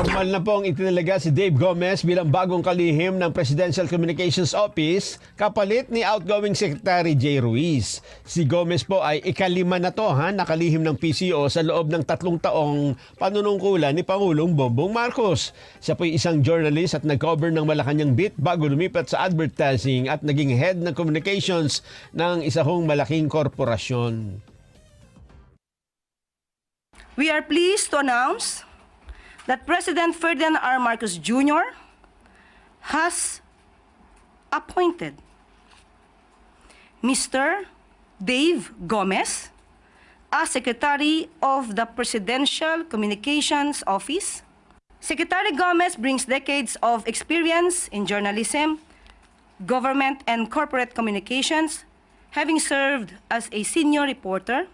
Formal na pong itinalaga si Dave Gomez bilang bagong kalihim ng Presidential Communications Office kapalit ni outgoing Secretary Jay Ruiz. Si Gomez po ay ikalima na to nakalihim ng PCO sa loob ng 3 taong panunungkulan ni Pangulong Bongbong Marcos. Siya po ay isang journalist at nag-cover ng Malacanang Beat bago lumipat sa advertising at naging head ng communications ng isa hong malaking korporasyon. We are pleased to announce that President Ferdinand R. Marcos Jr. has appointed Mr. Dave Gomez as Secretary of the Presidential Communications Office. Secretary Gomez brings decades of experience in journalism, government and corporate communications, having served as a senior reporter,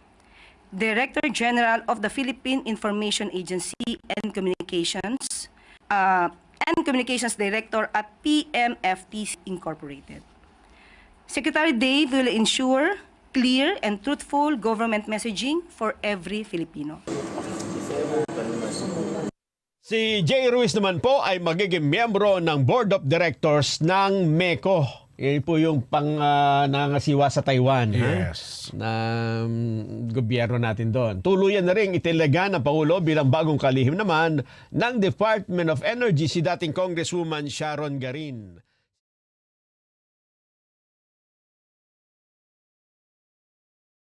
Director General of the Philippine Information Agency and Communications Director at PMFTC Incorporated. Secretary Dave will ensure clear and truthful government messaging for every Filipino. Si Jay Ruiz naman po ay magiging miyembro ng Board of Directors ng MECO. Yan po yung nangasiwa sa Taiwan. Yes. Na gobyerno natin doon. Tuluyan na rin italaga ng Pangulo bilang bagong kalihim naman ng Department of Energy si dating Congresswoman Sharon Garin.